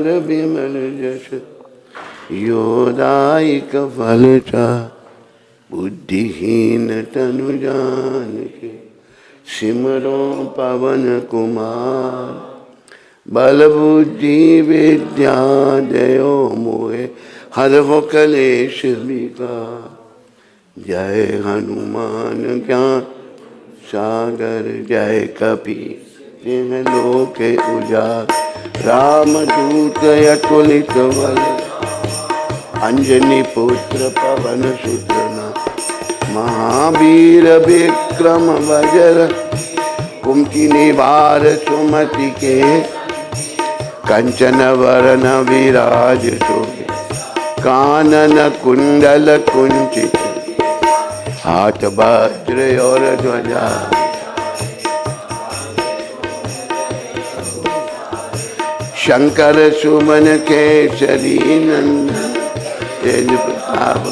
अमर बिमल जस योदायक फल चा बुद्धिहीन तनु जानिके सिमरो पवन कुमार बल बुद्धि विद्या जयो मोहे हर हो कलेश विकार। जय हनुमान ज्ञान सागर जय कपि सिंह लोक उजागर। रामदूत अतुलित बल अंजनी पुत्र पवन सुत महावीर विक्रम वज्र कुमति निवार सुमति के कंचन वरण विराज शोभे कानन कुंडल कुंचित हाथ वज्र और ध्वजा शंकर सुमन केसरी नंदन तेज प्रताप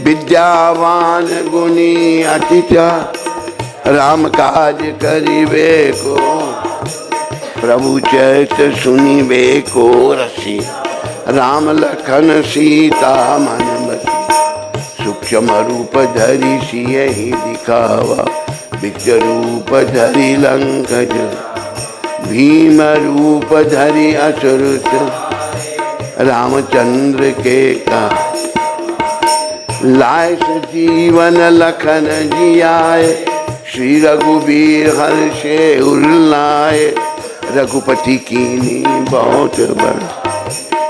विद्यावान गुणी अति चातुर राम काज करिबे को प्रभु चरित सुनिबे को रसिया। राम लखन सीता मन बसी सूक्ष्म रूप धरि सियहि दिखावा विकट रूप धरि लंक जरावा। भीम रूप धरि असुर रामचंद्र के का लाय जीवन लखन जियाए श्री रघुबीर हर्षे उल्लाए। रघुपति कीन्ही बहुत बड़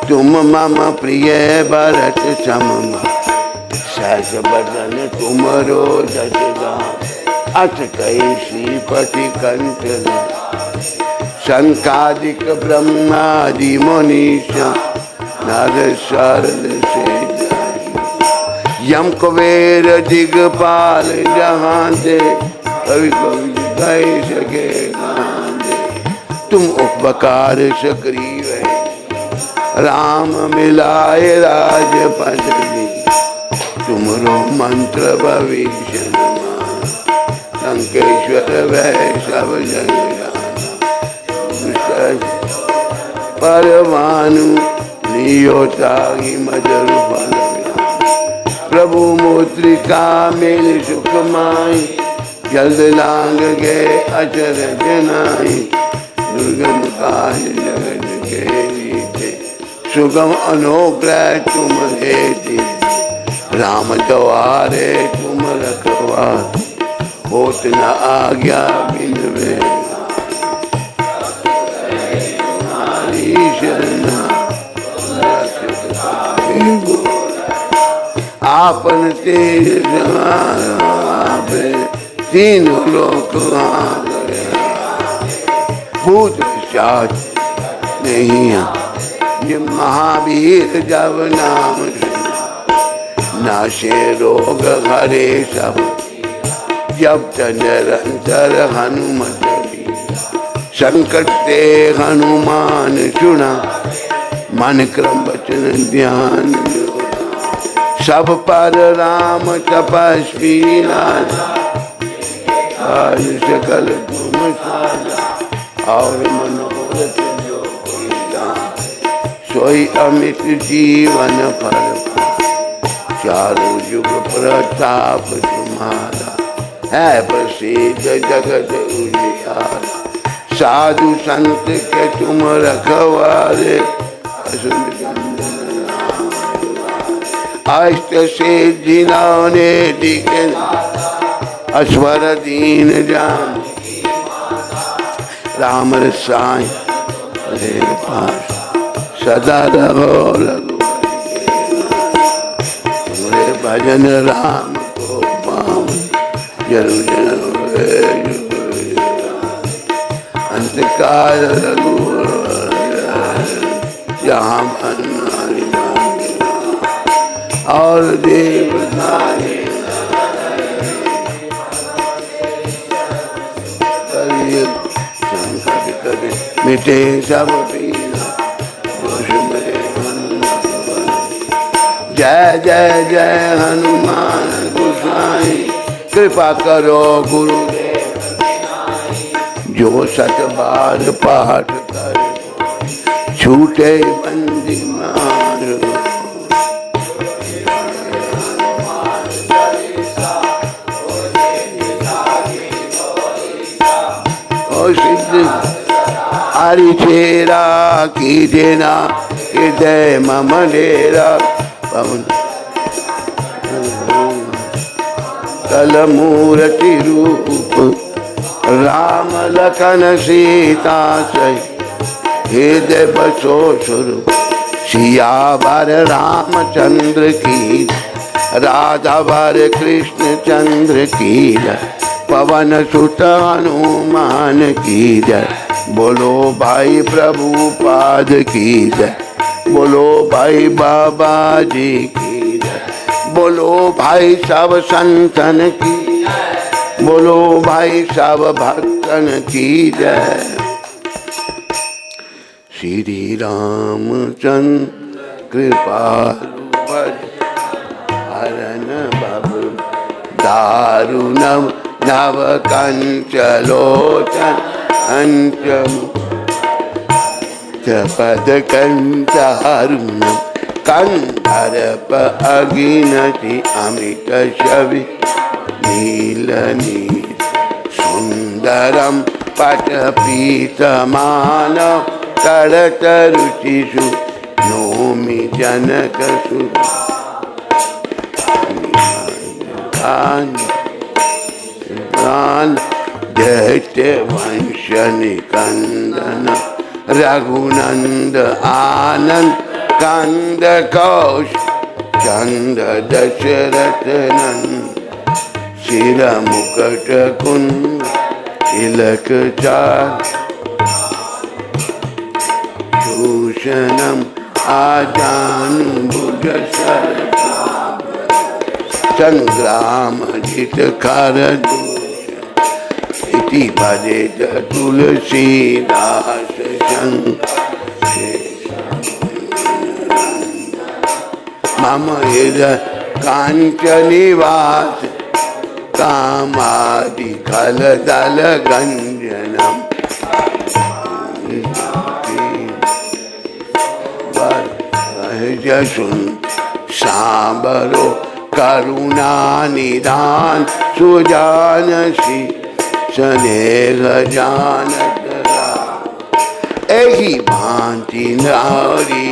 तुम मम प्रिय भरत सम सहस बदन तुमरो जस गान। अथ कहि श्रीपति कंठ शंकादिक ब्रह्मादि मुनीषा नारद शारद सेठ यम कुबेर दिगपाल जहाँ से कवि कवि कह सके गांधे। तुम उपकार सुग्रीव राम मिलाए राजपद तुमरो मंत्र भविष्य लंकेश्वर वै सब जग परमानु लियो ताहि मधुर फल प्रभु मुद्रिका मेल सुख माई जल्द लांग गए अचर जनाई। दुर्गम काज जगत के रीते सुगम अनुग्रह तुम हेति राम द्वारे तुम रखवार होत न आज्ञा बिन वे आपन तेज तीन लोक भूत पिशाच नहीं ये महावीर जब नाम नाशे रोग हरे सब जब निरंतर हनुमत संकट ते हनुमान चुना मन क्रम वचन ध्यान सब पर राम तपस्वी आज सकल तुम साजा और मनोरथ जो सोई अमित जीवन फल चारों युग प्रताप तुम्हारा है प्रसिद्ध जगत उजियारा। साधु संत के तुम रखवारे अष्ट से जिन्होंने दिखे अश्वर दीन जान राम रसाय रे पास सदा रहो रघुरे भजन राम को पाम जरूर अंतकाल रघुवर जहाँ मन और देवतारे मिटे सब पीना जय जय जय हनुमान गोसाई कृपा करो गुरुदेव जो सत बार पाठ करे छूटे बंदी मारो। ओ सिद्ध हरि चेरा कीजे ना हृदय मम डेरा। पवन कल मूर्ति रूप राम लखन सीता सही हृदय बसो स्वरूप। सियावर रामचंद्र की राधा वर कृष्ण चंद्र की जय। पवन सुत हनुमान की जय। बोलो भाई प्रभुपाद की जय। बोलो भाई बाबा जी की जय। बोलो भाई सब संतन की। बोलो भाई सब भक्तन की जय। श्री रामचंद्र कृपालु हरन बबु दारुणम नव कंचलोचन अंचम पद कंचारुणम कंधर्प अगिनति अमित छवि नीलनी सुंदरम पट पीतमान करत रुचिषु नोमि जनकसु। दैत्य वंश निकंदन रघुनंद आनंद कंद कौश चंद दशरथ नंद। सिर मुकुट कुंद तिलक चार भूषणम आजानुभुज संग्राम जित कर इति भजे तुलसीदास मम हृदय कांचनिवास कामादि खल दल गंजनम। सुन सांबरो करुणा निदान सुजानसी स्नेह जानत एही भांति नारी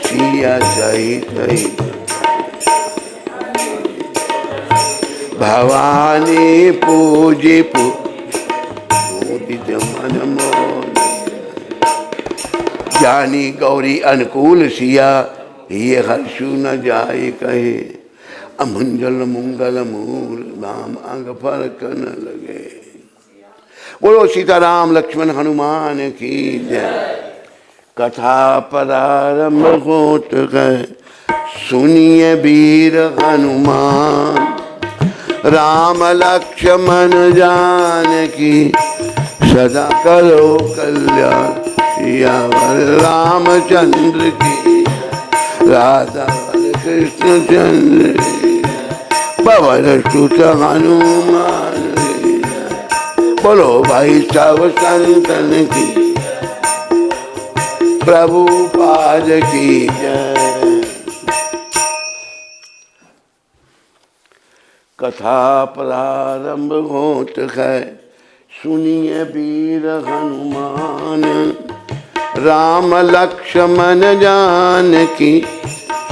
सिया सहित भवानी पूजी पूजित मन मोह। जानी गौरी अनुकूल सिया ये हर्षु न जाए कहे। अमुंजल मंगल मूल नाम अंग फरक न लगे। बोलो सीताराम लक्ष्मण हनुमान की जय। कथा प्रारंभ होत गए सुनिए वीर हनुमान। राम लक्ष्मण जान की सदा करो कल्याण। सियावर रामचंद्र की राधा कृष्ण चंद्र पवन सुत हनुमान। बोलो भाई सब संतन की प्रभुपाद की जय। कथा प्रारंभ होत है सुनिए वीर हनुमान। राम लक्ष्मण जान की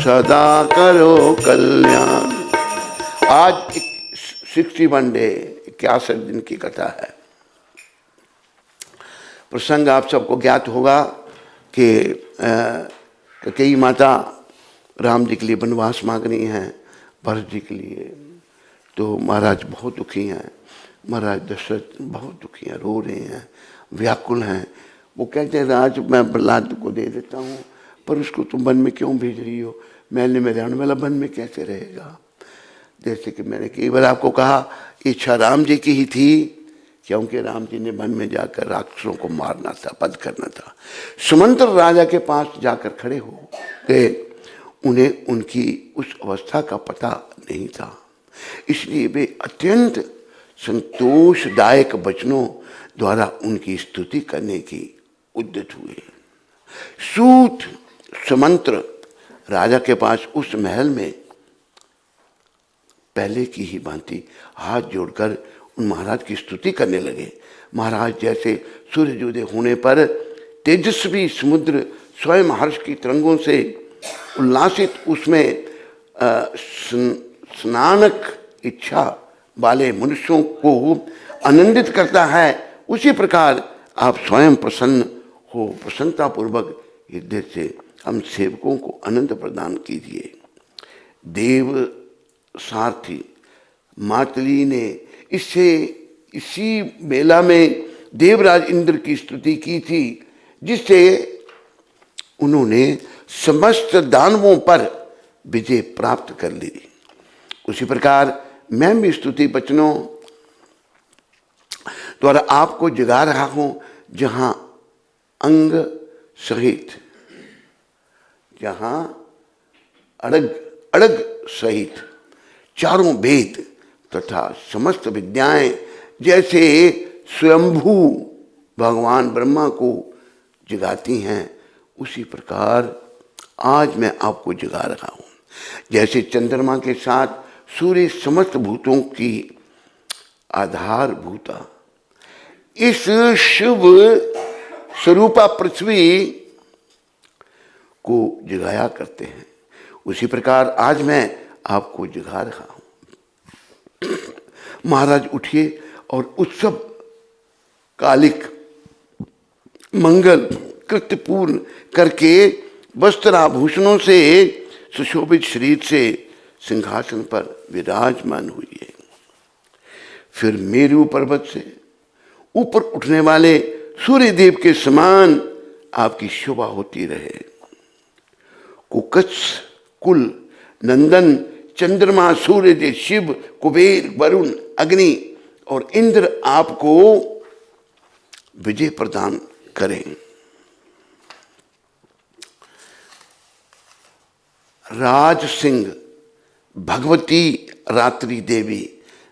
सदा करो कल्याण। आज 61 डे 61 दिन की कथा है। प्रसंग आप सबको ज्ञात होगा कि कई माता राम जी के लिए वनवास मांग रही हैं भरत जी के लिए। तो महाराज बहुत दुखी हैं। महाराज दशरथ बहुत दुखी हैं, रो रहे हैं, व्याकुल हैं। वो कहते हैं राज मैं प्रहलाद को दे देता हूँ, पर उसको तुम वन में क्यों भेज रही हो? मैंने में रहने वाला वन में कैसे रहेगा? जैसे कि मैंने कई बार आपको कहा इच्छा राम जी की ही थी, क्योंकि राम जी ने वन में जाकर राक्षसों को मारना था, वध करना था। सुमंत्र राजा के पास जाकर खड़े हो गए, उन्हें उनकी उस अवस्था का पता नहीं था, इसलिए वे अत्यंत संतोषदायक वचनों द्वारा उनकी स्तुति करने की उद्यत हुए। सूत सुमंत्र राजा के पास उस महल में पहले की ही भांति हाथ जोड़कर उन महाराज की स्तुति करने लगे। महाराज जैसे सूर्योदय होने पर तेजस्वी समुद्र स्वयं हर्ष की तरंगों से उल्लासित उसमें स्नानक इच्छा वाले मनुष्यों को आनंदित करता है, उसी प्रकार आप स्वयं प्रसन्न हो प्रसन्नतापूर्वक हृदय से हम सेवकों को आनंद प्रदान कीजिए। देव सारथी मातली ने इसी मेला में देवराज इंद्र की स्तुति की थी, जिससे उन्होंने समस्त दानवों पर विजय प्राप्त कर ली। उसी प्रकार मैं भी स्तुति वचनों द्वारा आपको जगा रहा हूं, जहां अंग सहित, जहां अड़ग सहित चारों वेद तथा समस्त विद्याएं जैसे स्वयंभू भगवान ब्रह्मा को जगाती हैं, उसी प्रकार आज मैं आपको जगा रहा हूं। जैसे चंद्रमा के साथ सूर्य समस्त भूतों की आधारभूता इस शुभ स्वरूपा पृथ्वी को जगाया करते हैं, उसी प्रकार आज मैं आपको जगा रहा हूं। महाराज उठिए और उत्सव कालिक मंगल कृत्य पूर्ण करके वस्त्राभूषणों से सुशोभित शरीर से सिंहासन पर विराजमान हुई। फिर मेरू पर्वत से ऊपर उठने वाले सूर्यदेव के समान आपकी शोभा होती रहे। कुकच कुल नंदन चंद्रमा सूर्य शिव कुबेर वरुण अग्नि और इंद्र आपको विजय प्रदान करें। राज सिंह भगवती रात्रि देवी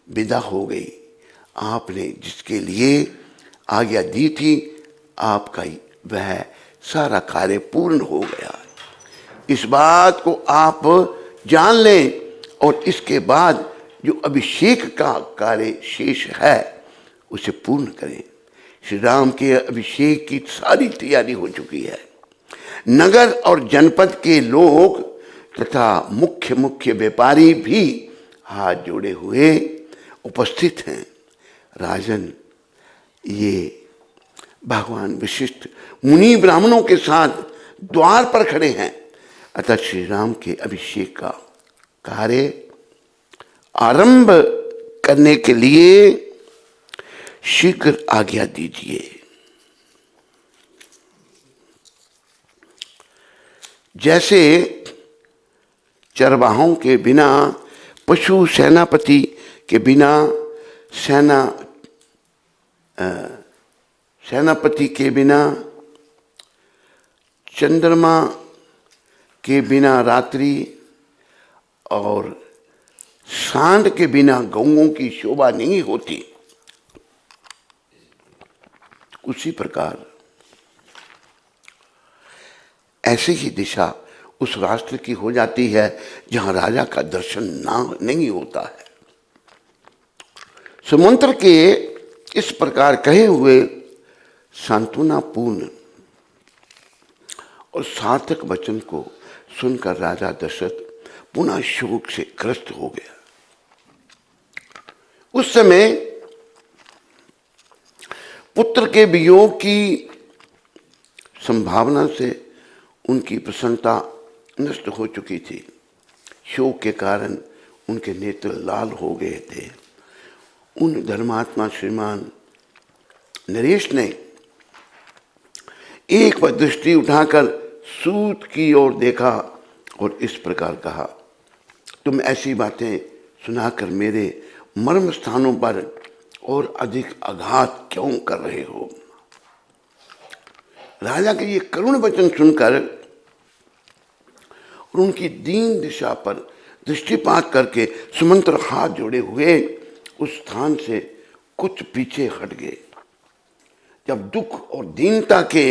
विदा हो गई। आपने जिसके लिए आज्ञा दी थी, आपका वह सारा कार्य पूर्ण हो गया। इस बात को आप जान लें और इसके बाद जो अभिषेक का कार्य शेष है उसे पूर्ण करें। श्री राम के अभिषेक की सारी तैयारी हो चुकी है। नगर और जनपद के लोग तथा मुख्य व्यापारी भी हाथ जोड़े हुए उपस्थित हैं। राजन, ये भगवान विशिष्ट मुनि ब्राह्मणों के साथ द्वार पर खड़े हैं, अतः श्री राम के अभिषेक का कार्य आरंभ करने के लिए शीघ्र आज्ञा दीजिए। जैसे चरवाहों के बिना, पशु सेनापति के बिना, सेनापति के बिना, चंद्रमा के बिना रात्रि और सांड के बिना गौओं की शोभा नहीं होती, उसी प्रकार ऐसे ही दिशा उस राष्ट्र की हो जाती है जहां राजा का दर्शन नहीं होता है। सुमंत्र के इस प्रकार कहे हुए सांत्वनापूर्ण और सार्थक वचन को सुनकर राजा दशरथ पुनः शोक से ग्रस्त हो गया। उस समय पुत्र के वियोग की संभावना से उनकी प्रसन्नता नष्ट हो चुकी थी। शोक के कारण उनके नेत्र लाल हो गए थे। उन धर्मात्मा श्रीमान नरेश ने एक बार दृष्टि उठाकर सूत की ओर देखा और इस प्रकार कहा, तुम ऐसी बातें सुनाकर मेरे मर्म स्थानों पर और अधिक आघात क्यों कर रहे हो। राजा के ये करुण वचन सुनकर और उनकी दीन दिशा पर दृष्टिपात करके सुमंत्र हाथ जोड़े हुए उस स्थान से कुछ पीछे हट गए। जब दुख और दीनता के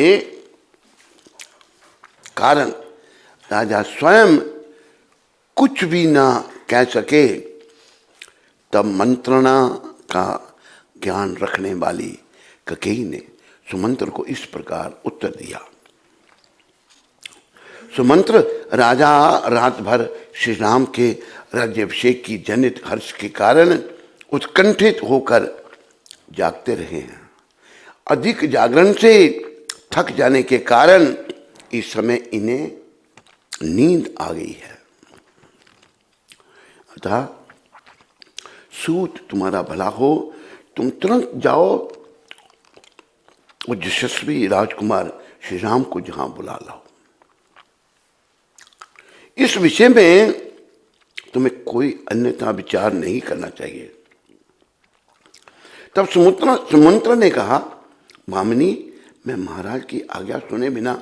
कारण राजा स्वयं कुछ भी ना कह सके, तब मंत्रणा का ज्ञान रखने वाली कैकेयी ने सुमंत्र को इस प्रकार उत्तर दिया। सुमंत्र राजा रात भर श्री राम के राज्याभिषेक की जनित हर्ष के कारण उत्कंठित होकर जागते रहे हैं। अधिक जागरण से थक जाने के कारण इस समय इन्हें नींद आ गई है। अतः सूत तुम्हारा भला हो, तुम तुरंत जाओ और यशस्वी राजकुमार श्री राम को जहां बुला लाओ। इस विषय में तुम्हें कोई अन्यथा विचार नहीं करना चाहिए। तब सुमंत्र ने कहा, मामनी, मैं महाराज की आज्ञा सुने बिना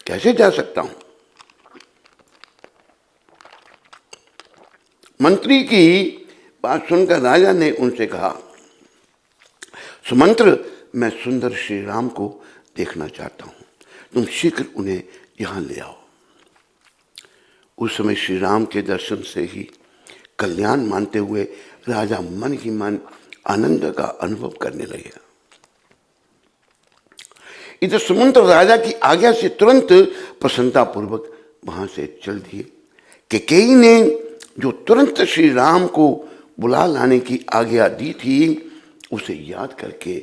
कैसे जा सकता हूं? मंत्री की बात सुनकर राजा ने उनसे कहा, सुमंत्र, मैं सुंदर श्री राम को देखना चाहता हूं, तुम शीघ्र उन्हें यहां ले आओ। उस समय श्री राम के दर्शन से ही कल्याण मानते हुए राजा मन ही मन आनंद का अनुभव करने लगे। इधर सुमंत्र राजा की आज्ञा से तुरंत प्रसन्नतापूर्वक वहां से चल दिए। कैकेयी ने जो तुरंत श्री राम को बुला लाने की आज्ञा दी थी, उसे याद करके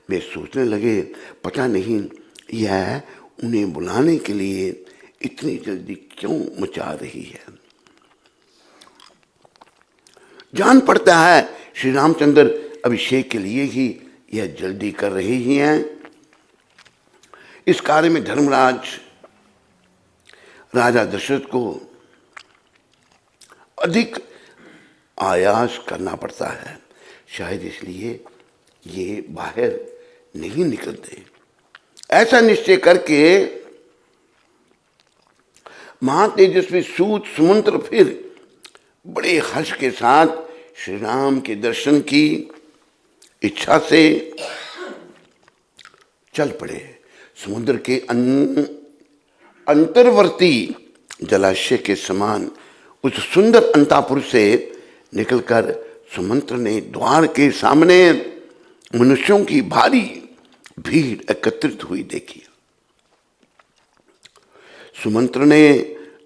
वे सोचने लगे, पता नहीं यह उन्हें बुलाने के लिए इतनी जल्दी क्यों मचा रही है। जान पड़ता है श्री रामचंद्र अभिषेक के लिए ही यह जल्दी कर रहे ही हैं। इस कार्य में धर्मराज राजा दशरथ को अधिक आयास करना पड़ता है, शायद इसलिए ये बाहर नहीं निकलते। ऐसा निश्चय करके महातेजस्वी सूत सुमंत्र फिर बड़े हर्ष के साथ श्री राम के दर्शन की इच्छा से चल पड़े। समुद्र के अंतर्वर्ती जलाशय के समान उस सुंदर अंतापुर से निकलकर सुमंत्र ने द्वार के सामने मनुष्यों की भारी भीड़ एकत्रित हुई देखी। सुमंत्र ने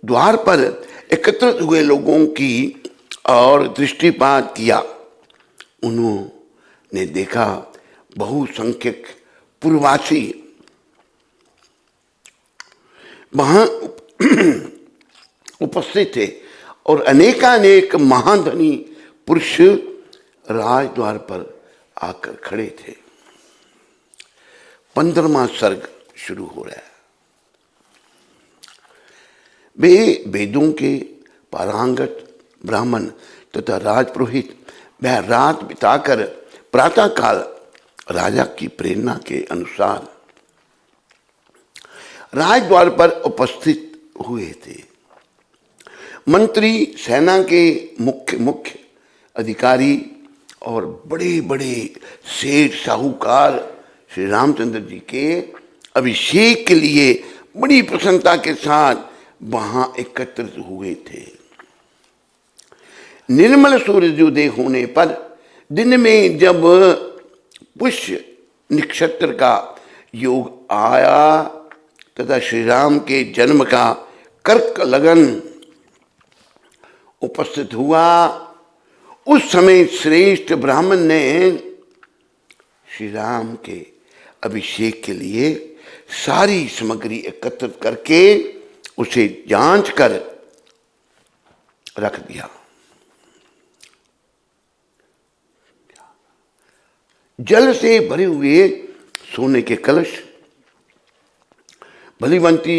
द्वार पर एकत्रित हुए लोगों की और दृष्टिपात किया। उन्होंने देखा बहुसंख्यक पूर्ववासी वहां उपस्थित थे और अनेकानेक महाधनी पुरुष राजद्वार पर आकर खड़े थे। 15वां सर्ग शुरू हो रहा है। वे वेदों के पारंगत ब्राह्मण तथा राजपुरोहित वह रात बिताकर प्रातःकाल राजा की प्रेरणा के अनुसार राजद्वार पर उपस्थित हुए थे। मंत्री, सेना के मुख्य अधिकारी और बड़े बड़े सेठ साहूकार श्री रामचंद्र जी के अभिषेक के लिए बड़ी प्रसन्नता के साथ वहां एकत्रित हुए थे। निर्मल सूर्योदय होने पर दिन में जब पुष्य नक्षत्र का योग आया तथा श्री राम के जन्म का कर्क लगन उपस्थित हुआ, उस समय श्रेष्ठ ब्राह्मण ने श्री राम के अभिषेक के लिए सारी सामग्री एकत्रित करके उसे जांच कर रख दिया। जल से भरे हुए सोने के कलश, भलीभांति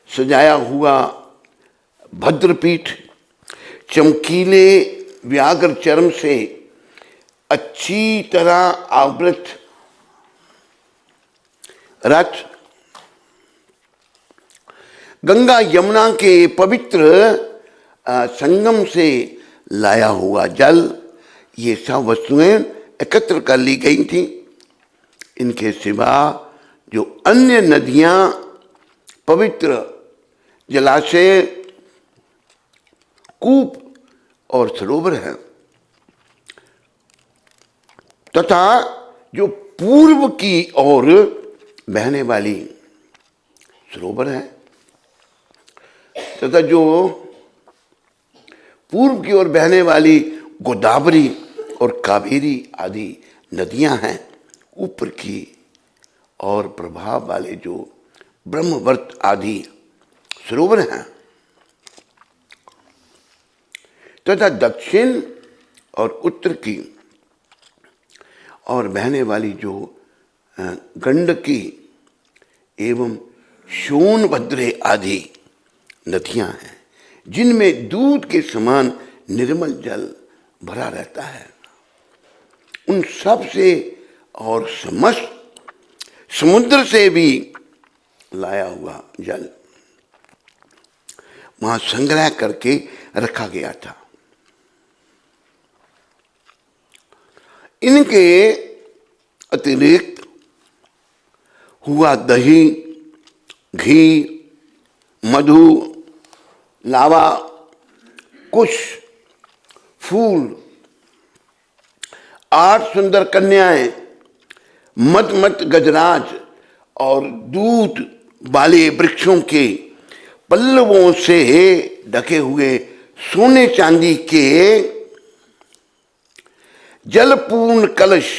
सजाया हुआ भद्रपीठ, चमकीले व्याघ्र चर्म से अच्छी तरह आवृत रथ, गंगा यमुना के पवित्र संगम से लाया हुआ जल, ये सब वस्तुएं एकत्र कर ली गई थी। इनके सिवा जो अन्य नदियां पवित्र जलाशय, कूप और सरोवर हैं, तथा जो पूर्व की ओर बहने वाली सरोवर है, तथा जो पूर्व की ओर बहने वाली गोदावरी और कावेरी आदि नदियां हैं, ऊपर की और प्रभाव वाले जो ब्रह्मवर्त आदि सरोवर हैं, तथा दक्षिण और उत्तर की और बहने वाली जो गंडकी एवं सोनभद्रे आदि नदियां हैं, जिनमें दूध के समान निर्मल जल भरा रहता है, उन सब से और समस्त समुद्र से भी लाया हुआ जल वहां संग्रह करके रखा गया था। इनके अतिरिक्त हुआ दही, घी, मधु, लावा, कुश, फूल, 8 सुंदर कन्याएं, मत मत गजराज और दूध वाले वृक्षों के पल्लवों से ढके हुए सोने चांदी के जलपूर्ण कलश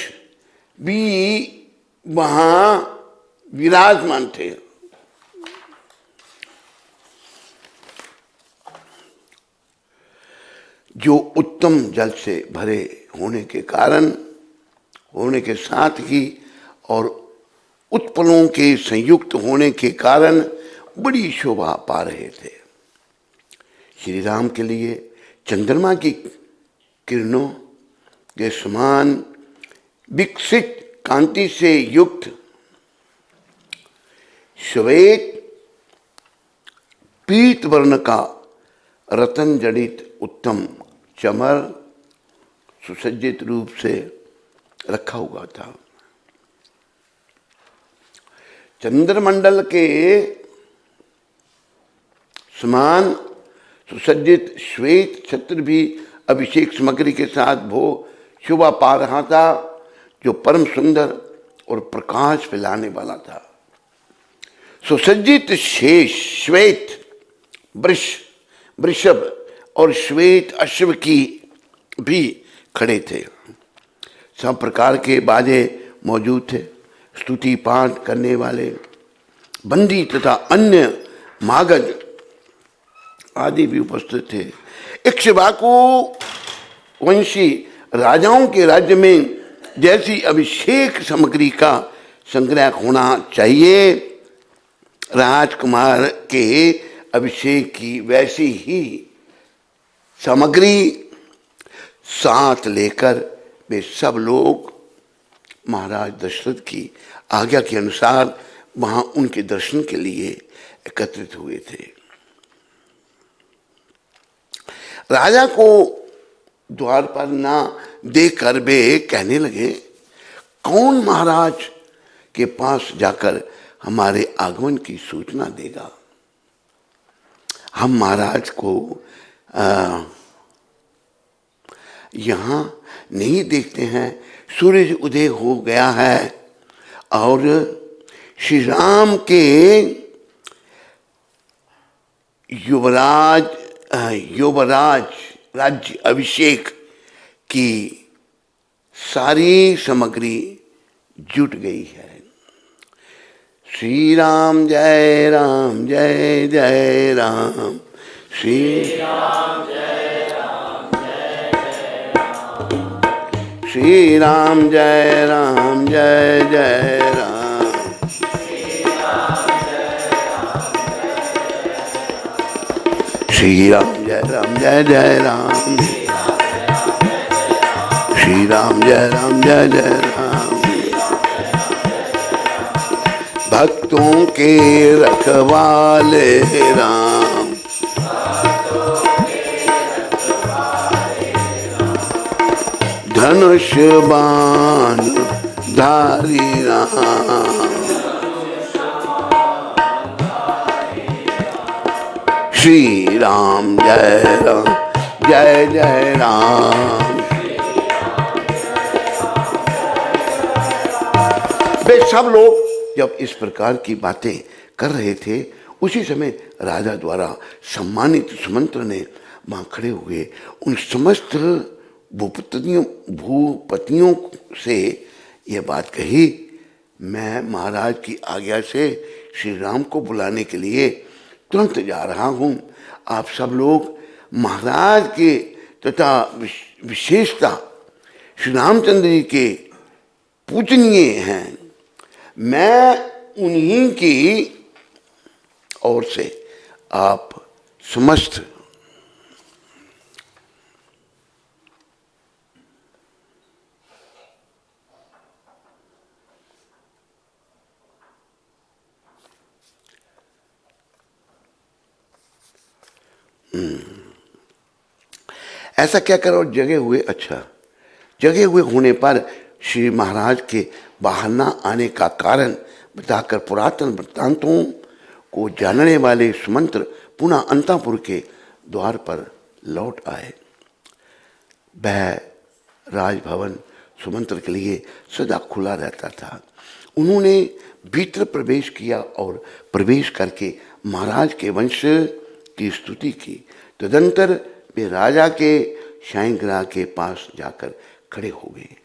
भी वहां विराजमान थे। जो उत्तम जल से भरे होने के कारण, होने के साथ ही और उत्पलों के संयुक्त होने के कारण बड़ी शोभा पा रहे थे। श्री राम के लिए चंद्रमा की किरणों के समान विकसित कांति से युक्त श्वेत पीत वर्ण का रतन जड़ित उत्तम चमर सुसज्जित रूप से रखा हुआ था। चंद्रमंडल के समान सुसज्जित श्वेत छत्र भी अभिषेक सामग्री के साथ भो शोभा पा रहा था, जो परम सुंदर और प्रकाश फैलाने वाला था। सुसज्जित शेष श्वेत वृषभ और श्वेत अश्व की भी खड़े थे। सब प्रकार के बाजे मौजूद थे। स्तुति पाठ करने वाले बंदी तथा अन्य मागध आदि भी उपस्थित थे। इक्ष्वाकु वंशी राजाओं के राज्य में जैसी अभिषेक सामग्री का संग्रह होना चाहिए, राजकुमार के अभिषेक की वैसी ही सामग्री साथ लेकर वे सब लोग महाराज दशरथ की आज्ञा के अनुसार वहां उनके दर्शन के लिए एकत्रित हुए थे। राजा को द्वार पर ना देखकर वे कहने लगे, कौन महाराज के पास जाकर हमारे आगमन की सूचना देगा? हम महाराज को यहाँ नहीं देखते हैं। सूरज उदय हो गया है और श्री राम के युवराज राज्य अभिषेक की सारी सामग्री जुट गई है। श्री राम जय राम जय जय राम, श्री राम जय राम जय जय राम, श्री राम जय राम जय जय राम, श्री राम जय राम जय जय राम, श्री राम जय राम जय जय राम। भक्तों के रखवाले राम, धनुष बाण धारी राम, श्री राम जय राम जय जय राम। वे सब लोग जब इस प्रकार की बातें कर रहे थे, उसी समय राजा द्वारा सम्मानित सुमंत्र ने वहां खड़े हुए उन समस्त भूपतियों से यह बात कही, मैं महाराज की आज्ञा से श्री राम को बुलाने के लिए तुरंत जा रहा हूं। आप सब लोग महाराज के तथा विशेषता श्री रामचंद्र जी के पूजनीय हैं। मैं उन्हीं की ओर से आप समस्त ऐसा क्या करो जगे हुए। अच्छा, जगे हुए होने पर श्री महाराज के बाहर न आने का कारण बताकर पुरातन वृत्तांतों को जानने वाले सुमंत्र पुनः अंतापुर के द्वार पर लौट आए। वह राजभवन सुमंत्र के लिए सदा खुला रहता था। उन्होंने भीतर प्रवेश किया और प्रवेश करके महाराज के वंश की स्तुति की। तदंतर वे राजा के शयनगृह के पास जाकर खड़े हो गए।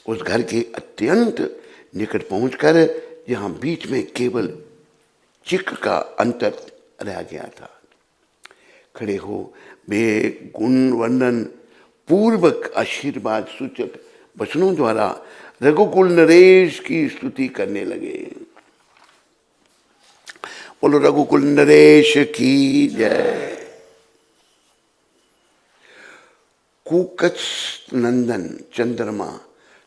उस घर के अत्यंत निकट पहुंचकर जहां बीच में केवल चिक का अंतर रह गया था, खड़े हो वे गुण वर्णन पूर्वक आशीर्वाद सूचक वचनों द्वारा रघुकुल नरेश की स्तुति करने लगे। बोलो रघुकुल नरेश की जय। कुकच नंदन चंद्रमा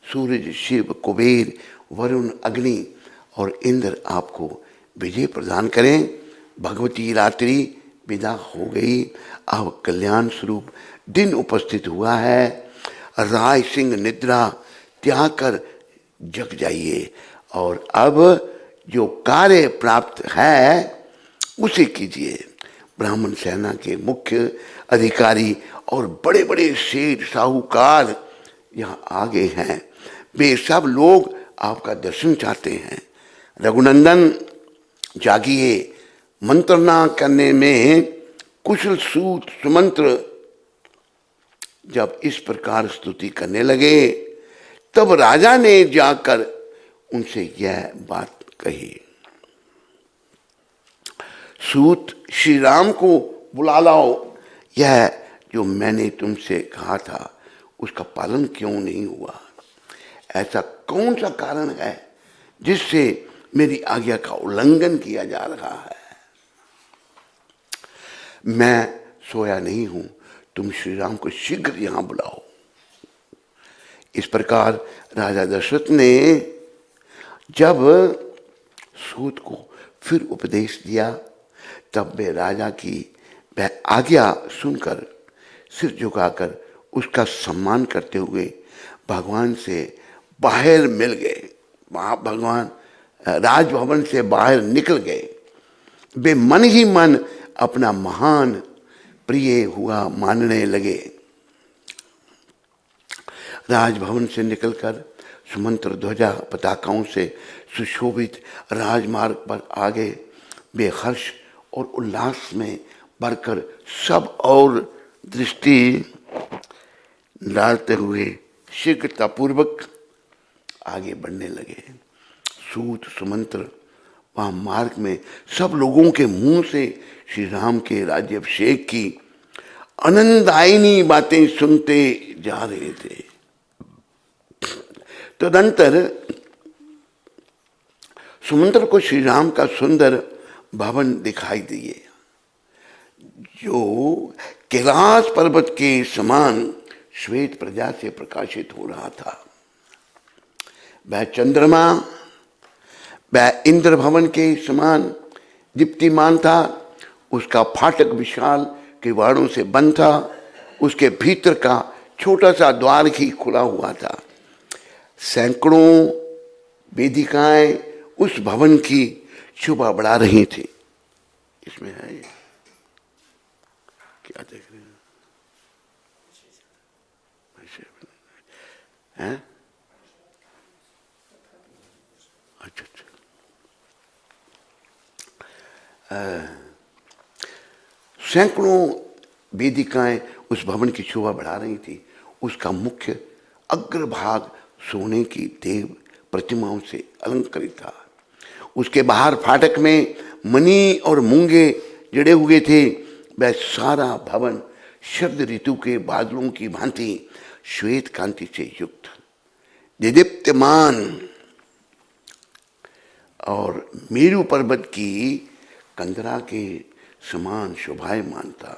सूरज शिव कुबेर वरुण अग्नि और इंद्र आपको विजय प्रदान करें। भगवती रात्रि विदा हो गई, अब कल्याण स्वरूप दिन उपस्थित हुआ है। राय सिंह निद्रा त्याग कर जग जाइए और अब जो कार्य प्राप्त है उसे कीजिए। ब्राह्मण सेना के मुख्य अधिकारी और बड़े बड़े सेठ साहूकार यहाँ आ गए हैं। वे सब लोग आपका दर्शन चाहते हैं। रघुनंदन जागिए। मंत्रणा करने में कुशल सूत सुमंत्र जब इस प्रकार स्तुति करने लगे, तब राजा ने जाकर उनसे यह बात कही, सूत श्री राम को बुला लाओ। यह जो मैंने तुमसे कहा था उसका पालन क्यों नहीं हुआ? ऐसा कौन सा कारण है जिससे मेरी आज्ञा का उल्लंघन किया जा रहा है? मैं सोया नहीं हूं, तुम श्री राम को शीघ्र यहां बुलाओ। इस प्रकार राजा दशरथ ने जब सूत को फिर उपदेश दिया, तब वे राजा की वह आज्ञा सुनकर सिर झुकाकर उसका सम्मान करते हुए भगवान से बाहर मिल गए। वहाँ भगवान राजभवन से बाहर निकल गए। वे मन ही मन अपना महान प्रिय हुआ मानने लगे। राजभवन से निकलकर सुमंत्र ध्वजा पताकाओं से सुशोभित राजमार्ग पर आ गए। वे हर्ष और उल्लास में भरकर सब और दृष्टि डालते हुए शीघ्रतापूर्वक आगे बढ़ने लगे। सूत सुमंत्र वहाँ मार्ग में सब लोगों के मुंह से श्री राम के राज्याभिषेक की आनंदायिनी बातें सुनते जा रहे थे। तदंतर सुमंत्र को श्री राम का सुंदर भवन दिखाई दिए, जो कैलाश पर्वत के समान श्वेत प्रजा से प्रकाशित हो रहा था। वह चंद्रमा वह इंद्र भवन के समान दीप्तिमान था। उसका फाटक विशाल किवाड़ों से बंद था। उसके भीतर का छोटा सा द्वार ही खुला हुआ था। सैकड़ों वेदिकाएं उस भवन की शोभा बढ़ा रही थी। इसमें है क्या देख रहे हैं? हैं? अच्छा अच्छा। सैकड़ों वेदिकाएं उस भवन की शोभा बढ़ा रही थी। उसका मुख्य अग्रभाग सोने की देव प्रतिमाओं से अलंकृत था। उसके बाहर फाटक में मणि और मूंगे जड़े हुए थे। वह सारा भवन शरद ऋतु के बादलों की भांति श्वेत कांति से युक्त, दीप्यमान और मेरु पर्वत की कंदरा के समान शोभायमान था।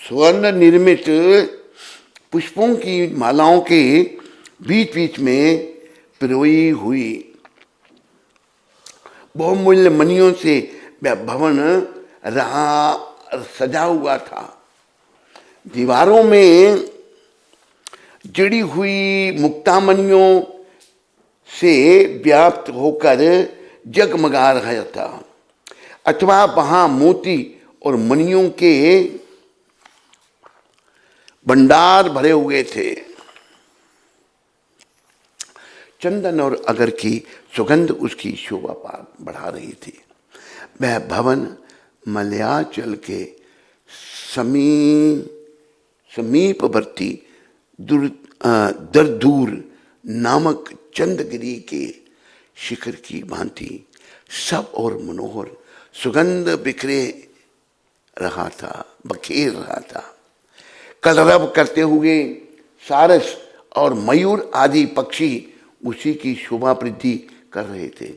स्वर्ण निर्मित पुष्पों की मालाओं के बीच बीच में पिरोई हुई बहुमूल्य मणियों से वह भवन रहा सजा हुआ था। दीवारों में जड़ी हुई मुक्तामणियों से व्याप्त होकर जगमगा रहा था, अथवा वहां मोती और मणियों के भंडार भरे हुए थे। चंदन और अगर की सुगंध उसकी शोभा बढ़ा रही थी। वह भवन मलयाचल के समीपवर्ती दरदूर नामक चंदगिरी के शिखर की भांति सब और मनोहर सुगंध बखेर रहा था। कलरव करते हुए सारस और मयूर आदि पक्षी उसी की शोभा वृद्धि कर रहे थे।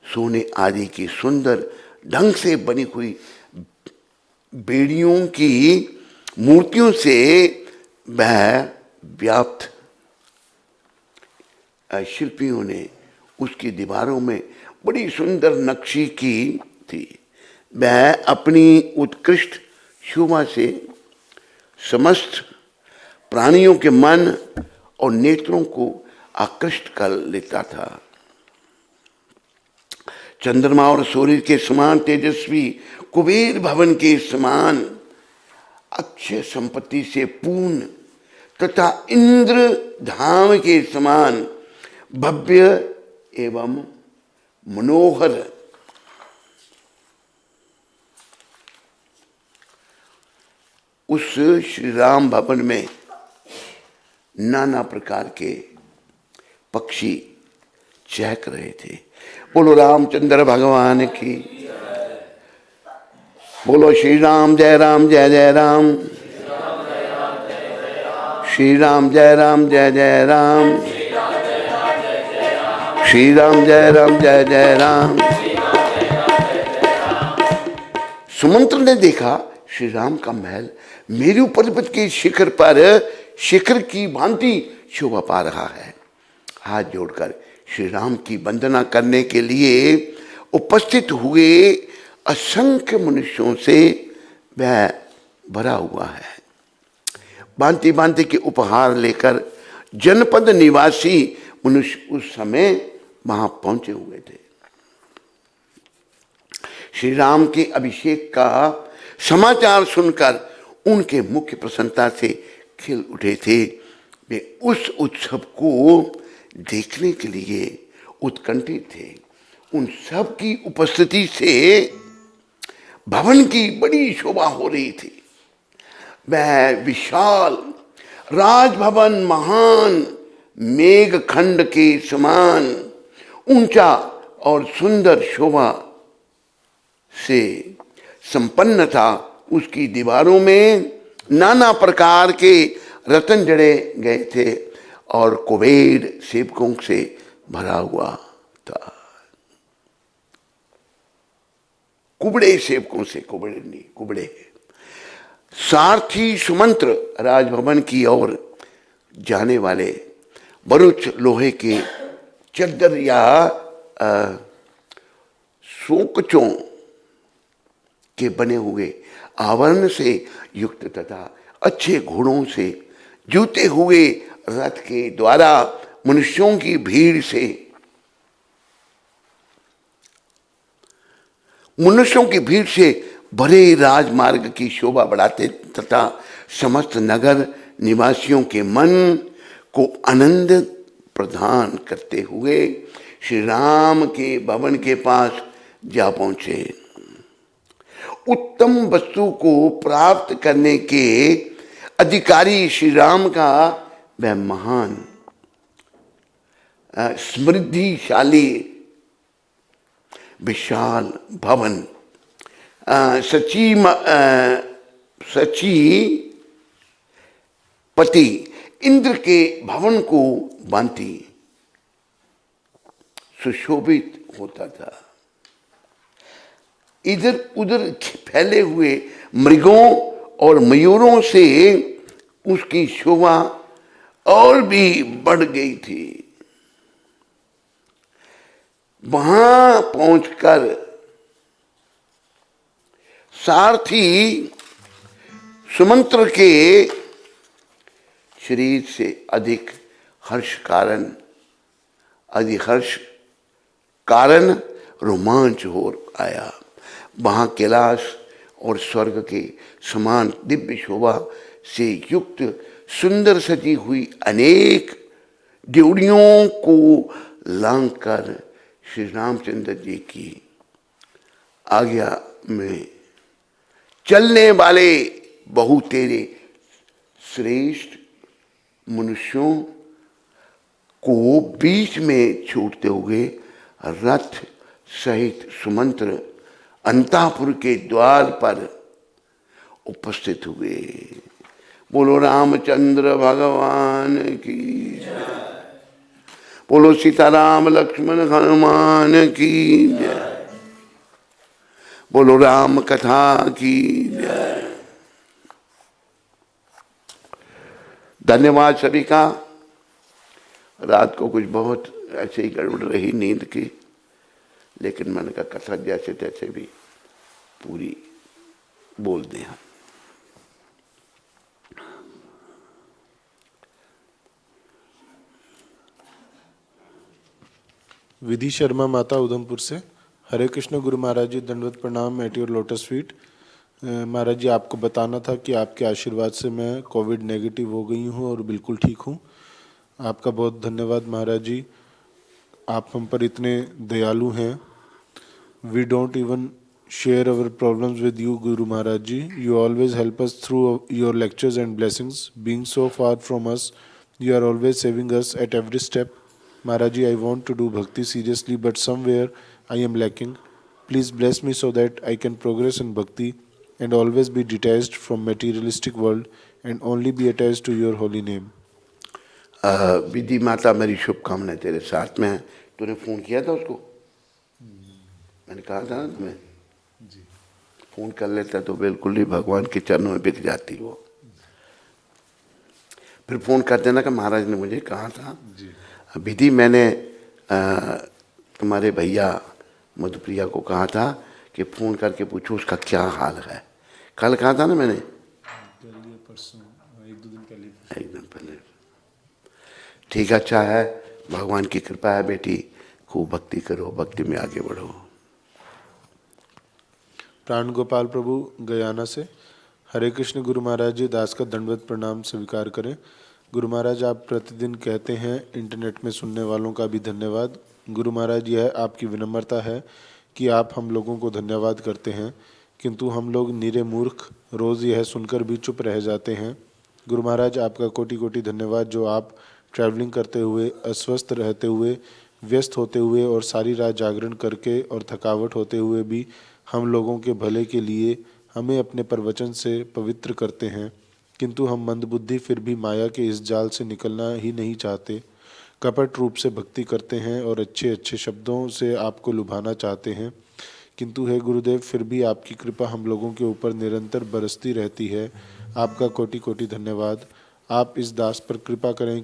सोने आदि की सुंदर ढंग से बनी हुई बेड़ियों की मूर्तियों से वह व्याप्त शिल्पियों ने उसकी दीवारों में बड़ी सुंदर नक्शी की थी। वह अपनी उत्कृष्ट शोभा से समस्त प्राणियों के मन और नेत्रों को आकृष्ट कर लेता था। चंद्रमा और सूर्य के समान तेजस्वी कुबेर भवन के समान अक्षय संपत्ति से पूर्ण तथा इंद्र धाम के समान भव्य एवं मनोहर उस श्री राम भवन में नाना प्रकार के पक्षी चहक रहे थे। बोलो रामचंद्र भगवान की, बोलो श्री राम जय राम जय जय राम, श्री राम जय राम जय जय राम, श्री राम जय राम जय जय राम। सुमंत्र ने देखा श्री राम का महल मेरु पर्वत के शिखर पर शिखर की भांति शोभा पा रहा है। हाथ जोड़कर श्री राम की वंदना करने के लिए उपस्थित हुए असंख्य मनुष्यों से वह भरा हुआ है। भांति भांति के उपहार लेकर जनपद निवासी मनुष्य उस समय वहां पहुंचे हुए थे। श्री राम के अभिषेक का समाचार सुनकर उनके मुख्य प्रसन्नता से खिल उठे थे। वे उस उत्सव को देखने के लिए उत्कंठित थे। उन सब की उपस्थिति से भवन की बड़ी शोभा हो रही थी। वह विशाल राजभवन महान मेघखंड के समान ऊंचा और सुंदर शोभा से संपन्न था। उसकी दीवारों में नाना प्रकार के रत्न जड़े गए थे और कुबेर सेवकों से भरा हुआ था। कुबड़े सेवकों से, कुबड़े नहीं, कुबड़े। सारथी सुमंत्र राजभवन की ओर जाने वाले बरूच लोहे के चद्दर या सोकचों के बने हुए आवरण से युक्त तथा अच्छे घोड़ों से जूते हुए रथ के द्वारा मनुष्यों की भीड़ से बड़े राजमार्ग की शोभा बढ़ाते तथा समस्त नगर निवासियों के मन को आनंद प्रदान करते हुए श्री राम के भवन के पास जा पहुंचे। उत्तम वस्तु को प्राप्त करने के अधिकारी श्री राम का वह महान समृद्धिशाली विशाल भवन सची पति इंद्र के भवन को बांधी सुशोभित होता था। इधर उधर फैले हुए मृगों और मयूरों से उसकी शोभा और भी बढ़ गई थी। वहां पहुंचकर सारथी सुमंत्र के शरीर से अधिक हर्ष कारण रोमांच हो आया। वहां कैलाश और स्वर्ग के समान दिव्य शोभा से युक्त सुंदर सजी हुई अनेक ड्योढ़ियों को लांघकर श्री रामचंद्र जी की आज्ञा में चलने वाले बहुतेरे श्रेष्ठ मनुष्यों को बीच में छूटते हुए रथ सहित सुमंत्र अंतापुर के द्वार पर उपस्थित हुए। बोलो रामचंद्र भगवान की जय। बोलो सीताराम लक्ष्मण हनुमान की जय। बोलो राम कथा की जय। धन्यवाद सभी का। रात को कुछ बहुत ऐसे ही गड़बड़ रही नींद की, लेकिन मैंने कहा कथा जैसे तैसे भी पूरी बोल दें। विधि शर्मा माता उधमपुर से। हरे कृष्ण गुरु महाराज जी, दंडवत प्रणाम एट योर लोटस फीट। महाराज जी, आपको बताना था कि आपके आशीर्वाद से मैं कोविड नेगेटिव हो गई हूँ और बिल्कुल ठीक हूँ। आपका बहुत धन्यवाद महाराज जी, आप हम पर इतने दयालु हैं। We don't even share our problems with you Guru Maharaj ji. You always help us through your lectures and blessings. Being so far from us, you are always saving us at every step. Maharaji, I want to do bhakti seriously, but somewhere I am lacking. Please bless me so that I can progress in bhakti and always be detached from materialistic world and only be attached to your holy name. विधि माता, मेरी शुभकामनाएं तेरे साथ में है। तूने phone किया था उसको? मैंने कहा था ना तुम्हें, फोन कर लेता तो बिल्कुल ही भगवान के चरणों में बिक जाती वो। फिर फोन कर देना कि महाराज ने मुझे कहा था। विधि, मैंने तुम्हारे भैया मधुप्रिया को कहा था कि फ़ोन करके पूछो उसका क्या हाल है। कल कहा था ना मैंने, परसों, एक दिन पहले। ठीक, अच्छा है, भगवान की कृपा है बेटी। खूब भक्ति करो, भक्ति में आगे बढ़ो। प्राण गोपाल प्रभु गयाना से। हरे कृष्ण गुरु महाराज जी, दास का दंडवत प्रणाम स्वीकार करें। गुरु महाराज, आप प्रतिदिन कहते हैं, इंटरनेट में सुनने वालों का भी धन्यवाद। गुरु महाराज, यह आपकी विनम्रता है कि आप हम लोगों को धन्यवाद करते हैं, किंतु हम लोग निरे मूर्ख रोज़ यह सुनकर भी चुप रह जाते हैं। गुरु महाराज, आपका कोटि कोटि धन्यवाद जो आप ट्रैवलिंग करते हुए, अस्वस्थ रहते हुए, व्यस्त होते हुए और सारी रात जागरण करके और थकावट होते हुए भी हम लोगों के भले के लिए हमें अपने प्रवचन से पवित्र करते हैं। किंतु हम मंदबुद्धि फिर भी माया के इस जाल से निकलना ही नहीं चाहते। कपट रूप से भक्ति करते हैं और अच्छे अच्छे शब्दों से आपको लुभाना चाहते हैं, किंतु हे गुरुदेव, फिर भी आपकी कृपा हम लोगों के ऊपर निरंतर बरसती रहती है। आपका कोटि कोटि धन्यवाद। आप इस दास पर कृपा करें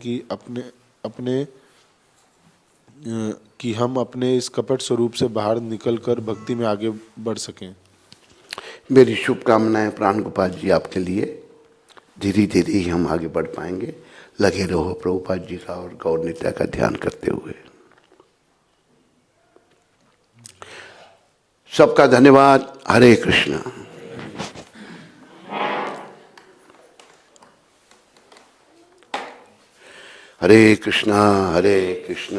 कि हम अपने इस कपट स्वरूप से बाहर निकलकर भक्ति में आगे बढ़ सकें। मेरी शुभकामनाएं प्राण गोपाल जी आपके लिए। धीरे धीरे ही हम आगे बढ़ पाएंगे। लगे रहो प्रभुपाद जी का और गौर नित्या का ध्यान करते हुए। सबका धन्यवाद। हरे कृष्ण। हरे कृष्णा हरे कृष्णा